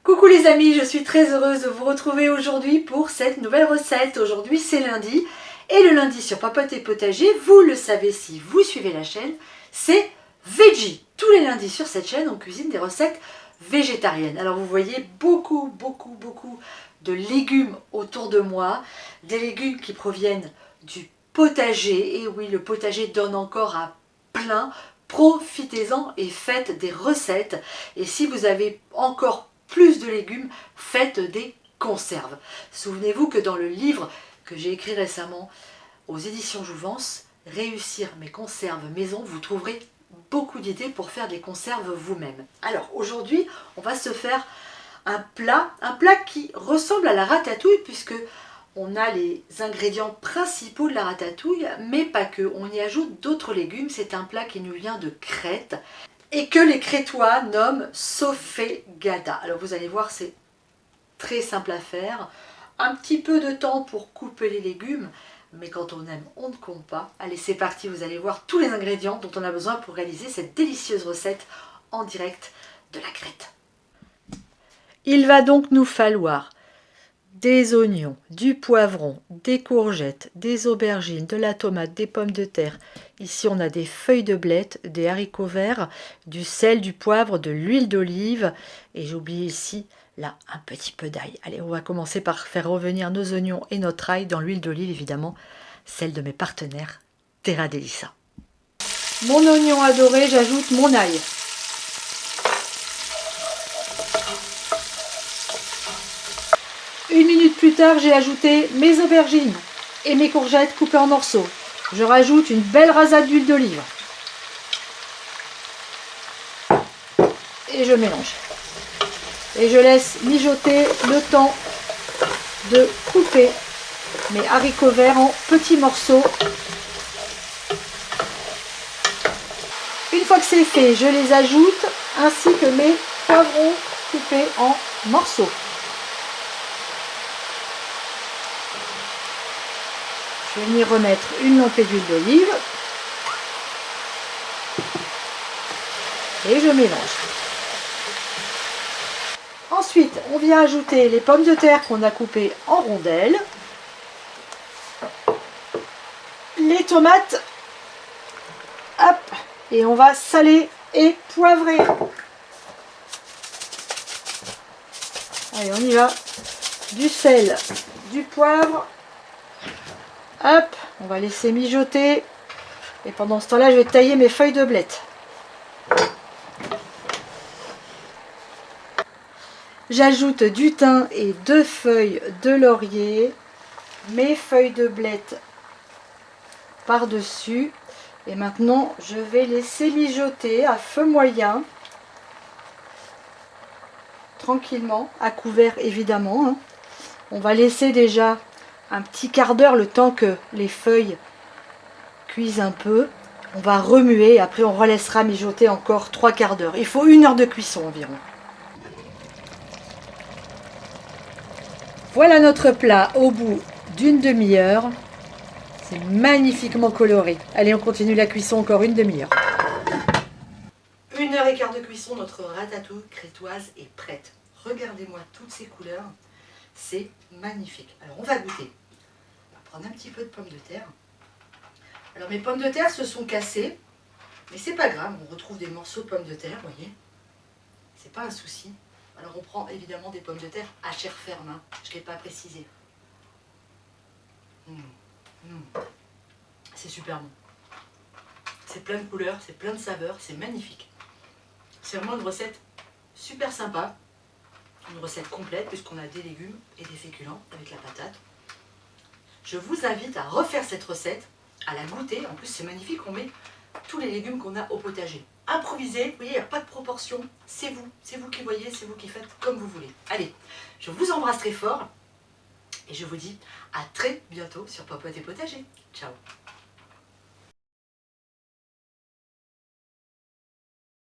Coucou les amis, je suis très heureuse de vous retrouver aujourd'hui pour cette nouvelle recette. Aujourd'hui c'est lundi et le lundi sur Papote et Potager, vous le savez si vous suivez la chaîne, c'est Veggie. Tous les lundis sur cette chaîne on cuisine des recettes végétariennes. Alors vous voyez beaucoup de légumes autour de moi, des légumes qui proviennent du potager. Et oui, le potager donne encore à plein. Profitez-en et faites des recettes. Et si vous avez encore plus de légumes, faites des conserves. Souvenez-vous que dans le livre que j'ai écrit récemment aux éditions Jouvence, Réussir mes conserves maison, vous trouverez beaucoup d'idées pour faire des conserves vous-même. Alors aujourd'hui, on va se faire un plat qui ressemble à la ratatouille puisque on a les ingrédients principaux de la ratatouille, mais pas que. On y ajoute d'autres légumes. C'est un plat qui nous vient de Crète et que les Crétois nomment sofegada. Alors vous allez voir, c'est très simple à faire. Un petit peu de temps pour couper les légumes, mais quand on aime, on ne compte pas. Allez, c'est parti, vous allez voir tous les ingrédients dont on a besoin pour réaliser cette délicieuse recette en direct de la Crète. Il va donc nous falloir des oignons, du poivron, des courgettes, des aubergines, de la tomate, des pommes de terre. Ici, on a des feuilles de blettes, des haricots verts, du sel, du poivre, de l'huile d'olive. Et j'ai oublié ici, là, un petit peu d'ail. Allez, on va commencer par faire revenir nos oignons et notre ail dans l'huile d'olive, évidemment, celle de mes partenaires, Terra Delissa. Mon oignon adoré, j'ajoute mon ail. Une minute plus tard, j'ai ajouté mes aubergines et mes courgettes coupées en morceaux. Je rajoute une belle rasade d'huile d'olive. Et je mélange. Et je laisse mijoter le temps de couper mes haricots verts en petits morceaux. Une fois que c'est fait, je les ajoute ainsi que mes poivrons coupés en morceaux. Je vais venir remettre une lampée d'huile d'olive et je mélange. Ensuite, on vient ajouter les pommes de terre qu'on a coupées en rondelles, les tomates, hop, et on va saler et poivrer. Allez, on y va. Du sel, du poivre. Hop, on va laisser mijoter. Et pendant ce temps-là, je vais tailler mes feuilles de blettes. J'ajoute du thym et 2 feuilles de laurier. Mes feuilles de blettes par-dessus. Et maintenant, je vais laisser mijoter à feu moyen. Tranquillement, à couvert évidemment. On va laisser déjà un petit quart d'heure, le temps que les feuilles cuisent un peu. On va remuer et après on relaissera mijoter encore 3 quarts d'heure. Il faut 1 heure de cuisson environ. Voilà notre plat au bout d'une demi-heure. C'est magnifiquement coloré. Allez, on continue la cuisson encore une demi-heure. 1 heure et quart de cuisson, notre ratatouille crétoise est prête. Regardez-moi toutes ces couleurs. C'est magnifique. Alors on va goûter. On va prendre un petit peu de pommes de terre. Alors mes pommes de terre se sont cassées, mais c'est pas grave, on retrouve des morceaux de pommes de terre, vous voyez. C'est pas un souci. Alors on prend évidemment des pommes de terre à chair ferme, hein. Je ne l'ai pas précisé. C'est super bon. C'est plein de couleurs, c'est plein de saveurs, c'est magnifique. C'est vraiment une recette super sympa. Une recette complète puisqu'on a des légumes et des féculents avec la patate. Je vous invite à refaire cette recette, à la goûter. En plus c'est magnifique, on met tous les légumes qu'on a au potager. Improvisez, vous voyez, il n'y a pas de proportion. C'est vous qui voyez, c'est vous qui faites comme vous voulez. Allez, je vous embrasse très fort et je vous dis à très bientôt sur Papote et Potager. Ciao.